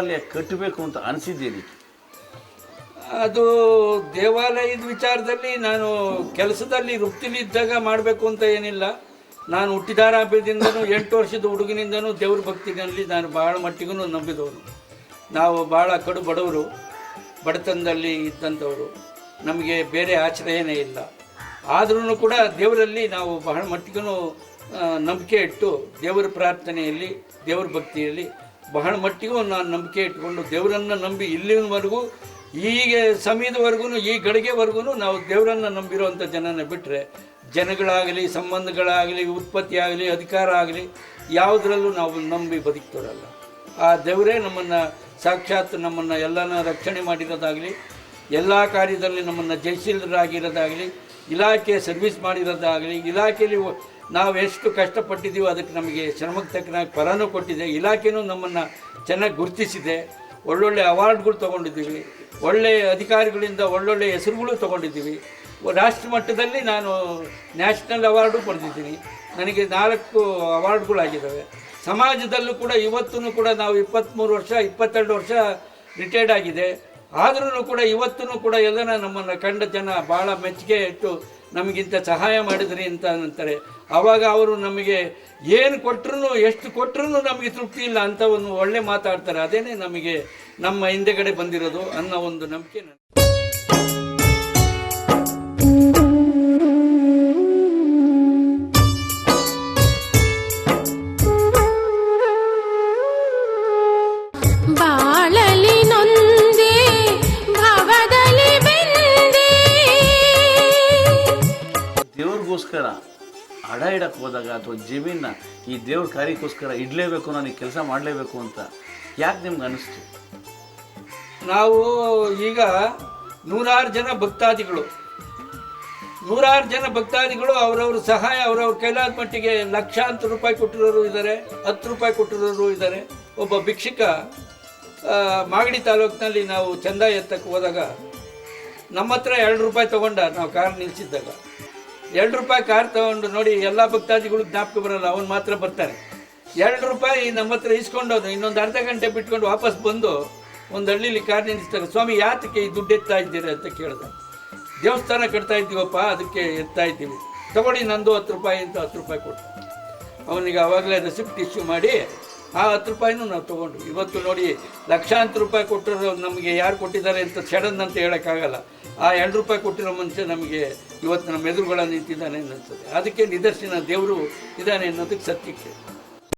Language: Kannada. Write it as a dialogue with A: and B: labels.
A: ದೇವಾಲಯ ಕಟ್ಟಬೇಕು ಅಂತ ಅನಿಸಿದ್ದೇನೆ?
B: ಅದು ದೇವಾಲಯದ ವಿಚಾರದಲ್ಲಿ ನಾನು ಕೆಲಸದಲ್ಲಿ ವೃತ್ತಿಲಿದ್ದಾಗ ಮಾಡಬೇಕು ಅಂತ ಏನಿಲ್ಲ. ನಾನು ಹುಟ್ಟಿದಾರಾಭ್ಯದಿಂದನೂ 8 ವರ್ಷದ ಹುಡುಗನಿಂದನೂ ದೇವ್ರ ಭಕ್ತಿನಲ್ಲಿ ನಾನು ಭಾಳ ಮಟ್ಟಿಗೂ ನಂಬಿದವರು. ನಾವು ಭಾಳ ಕಡು ಬಡವರು, ಬಡತನದಲ್ಲಿ ಇದ್ದಂಥವರು, ನಮಗೆ ಬೇರೆ ಆಶ್ರಯನೇ ಇಲ್ಲ. ಆದ್ರೂ ಕೂಡ ದೇವರಲ್ಲಿ ನಾವು ಬಹಳ ಮಟ್ಟಿಗೂ ನಂಬಿಕೆ ಇಟ್ಟು ದೇವರ ಪ್ರಾರ್ಥನೆಯಲ್ಲಿ, ದೇವ್ರ ಭಕ್ತಿಯಲ್ಲಿ ಬಹಳ ಮಟ್ಟಿಗೂ ನಾನು ನಂಬಿಕೆ ಇಟ್ಕೊಂಡು ದೇವರನ್ನು ನಂಬಿ ಇಲ್ಲಿವರೆಗೂ, ಈಗ ಸಮಯದವರೆಗೂ, ಈ ಗಳಿಗೆವರೆಗೂ ನಾವು ದೇವರನ್ನು ನಂಬಿರುವಂಥ ಜನನ ಬಿಟ್ಟರೆ ಜನಗಳಾಗಲಿ, ಸಂಬಂಧಗಳಾಗಲಿ, ಉತ್ಪತ್ತಿ ಆಗಲಿ, ಅಧಿಕಾರ ಆಗಲಿ ಯಾವುದರಲ್ಲೂ ನಾವು ನಂಬಿ ಬದುಕ್ತೋರಲ್ಲ. ಆ ದೇವರೇ ನಮ್ಮನ್ನು ಸಾಕ್ಷಾತ್ ನಮ್ಮನ್ನು ಎಲ್ಲನ ರಕ್ಷಣೆ ಮಾಡಿರೋದಾಗಲಿ, ಎಲ್ಲ ಕಾರ್ಯದಲ್ಲಿ ನಮ್ಮನ್ನು ಜಯಶೀಲರಾಗಿರೋದಾಗಲಿ, ಇಲಾಖೆ ಸರ್ವಿಸ್ ಮಾಡಿರೋದಾಗಲಿ, ಇಲಾಖೆಯಲ್ಲಿ ನಾವು ಎಷ್ಟು ಕಷ್ಟಪಟ್ಟಿದ್ದೀವೋ ಅದಕ್ಕೆ ನಮಗೆ ಶ್ರಮಕ್ಕೆ ತಕ್ಕನಾಗಿ ಫಲನೂ ಕೊಟ್ಟಿದೆ. ಇಲಾಖೆಯೂ ನಮ್ಮನ್ನು ಚೆನ್ನಾಗಿ ಗುರುತಿಸಿದೆ. ಒಳ್ಳೊಳ್ಳೆ ಅವಾರ್ಡ್ಗಳು ತೊಗೊಂಡಿದ್ದೀವಿ, ಒಳ್ಳೆಯ ಅಧಿಕಾರಿಗಳಿಂದ ಒಳ್ಳೊಳ್ಳೆ ಹೆಸರುಗಳು ತೊಗೊಂಡಿದ್ದೀವಿ. ರಾಷ್ಟ್ರ ಮಟ್ಟದಲ್ಲಿ ನಾನು ನ್ಯಾಷನಲ್ ಅವಾರ್ಡು ಪಡೆದಿದ್ದೀನಿ. ನನಗೆ 4 ಅವಾರ್ಡ್ಗಳಾಗಿದ್ದಾವೆ. ಸಮಾಜದಲ್ಲೂ ಕೂಡ ಇವತ್ತೂ ಕೂಡ ನಾವು 23 ವರ್ಷ 22 ವರ್ಷ ರಿಟೈರ್ಡ್ ಆಗಿದೆ. ಆದ್ರೂ ಕೂಡ ಇವತ್ತೂ ಕೂಡ ಎಲ್ಲನ ನಮ್ಮನ್ನು ಕಂಡ ಜನ ಭಾಳ ಮೆಚ್ಚುಗೆ ಇಟ್ಟು ನಮಗಿಂತ ಸಹಾಯ ಮಾಡಿದ್ರಿ ಅಂತ ಅಂತಾರೆ. ಆವಾಗ ಅವರು ನಮಗೆ ಏನು ಕೊಟ್ಟರು, ಎಷ್ಟು ಕೊಟ್ಟರು ನಮಗೆ ತೃಪ್ತಿ ಇಲ್ಲ ಅಂತ ಒಂದು ಒಳ್ಳೆ ಮಾತಾಡ್ತಾರೆ. ಅದೇನೇ ನಮಗೆ ನಮ್ಮ ಹಿಂದೆಗಡೆ ಬಂದಿರೋದು ಅನ್ನೋ ಒಂದು ನಂಬಿಕೆ.
A: ದೇವ್ರಿಗೋಸ್ಕರ ಹಡ ಇಡಕ್ಕೆ ಹೋದಾಗ ಅಥವಾ ಜಮೀನ ಈ ದೇವ್ರ ಕಾರ್ಯಕ್ಕೋಸ್ಕರ ಇಡಲೇಬೇಕು, ನನಗೆ ಕೆಲಸ ಮಾಡಲೇಬೇಕು ಅಂತ ಯಾಕೆ ನಿಮ್ಗೆ ಅನಿಸ್ತು?
B: ನಾವು ಈಗ 100 ಜನ ಭಕ್ತಾದಿಗಳು ಅವರವ್ರ ಸಹಾಯ ಅವರವ್ರ ಕೈಲಾದ ಮಟ್ಟಿಗೆ ಲಕ್ಷಾಂತರ ರೂಪಾಯಿ ಕೊಟ್ಟಿರೋರು ಇದ್ದಾರೆ, 10 ರೂಪಾಯಿ ಕೊಟ್ಟಿರೋರು ಇದ್ದಾರೆ. ಒಬ್ಬ ಭಿಕ್ಷುಕ ಮಾಗಡಿ ತಾಲೂಕಿನಲ್ಲಿ ನಾವು ಚಂದ ಎತ್ತಕ್ಕೆ ಹೋದಾಗ ನಮ್ಮ ಹತ್ರ 2 ರೂಪಾಯಿ ತೊಗೊಂಡ. ನಾವು ಕಾರ್ ನಿಲ್ಲಿಸಿದ್ದಾಗ 2 ರೂಪಾಯಿ ಕಾರ್ ತೊಗೊಂಡು ನೋಡಿ, ಎಲ್ಲ ಭಕ್ತಾದಿಗಳು ಜ್ಞಾಪಕ ಬರೋಲ್ಲ, ಅವನು ಮಾತ್ರ ಬರ್ತಾರೆ. 2 ರೂಪಾಯಿ ನಮ್ಮ ಹತ್ರ ಇಸ್ಕೊಂಡವನು ಇನ್ನೊಂದು ಅರ್ಧ ಗಂಟೆ ಬಿಟ್ಕೊಂಡು ವಾಪಸ್ ಬಂದು ಒಂದು ಹಳ್ಳಿಲಿ ಕಾರ್ ನಿಲ್ಲಿಸ್ತಾರೆ. ಸ್ವಾಮಿ ಯಾತಕ್ಕೆ ಈ ದುಡ್ಡು ಎತ್ತಾ ಇದ್ದೀರಿ ಅಂತ ಕೇಳಿದೆ. ದೇವಸ್ಥಾನ ಕಟ್ತಾ ಇದ್ದೀವಪ್ಪ, ಅದಕ್ಕೆ ಎತ್ತಾ ಇದ್ದೀವಿ, ತಗೊಳ್ಳಿ ನಂದು 10 ರೂಪಾಯಿ ಅಂತ 10 ರೂಪಾಯಿ ಕೊಟ್ಟು ಅವನಿಗೆ ಆವಾಗಲೇ ರೆಸಿಪ್ಟ್ ಇಶ್ಯೂ ಮಾಡಿ ಆ 10 ರೂಪಾಯಿನೂ ನಾವು ತೊಗೊಂಡ್ವಿ. ಇವತ್ತು ನೋಡಿ ಲಕ್ಷಾಂತರ ರೂಪಾಯಿ ಕೊಟ್ಟರು ನಮಗೆ ಯಾರು ಕೊಟ್ಟಿದ್ದಾರೆ ಅಂತ ಸಡನ್ ಅಂತ ಹೇಳೋಕ್ಕಾಗಲ್ಲ. ಆ 2 ರೂಪಾಯಿ ಕೊಟ್ಟಿರೋ ಮನುಷ್ಯ ನಮಗೆ ಇವತ್ತು ನಮ್ಮ ಎದುರುಗಳ ನಿಂತಿದ್ದಾನೆ ಅನ್ನಿಸ್ತದೆ. ಅದಕ್ಕೆ ನಿದರ್ಶನ ದೇವರು ಇದ್ದಾನೆ ಅನ್ನೋದಕ್ಕೆ ಸತ್ಯಕ್ಕೆ.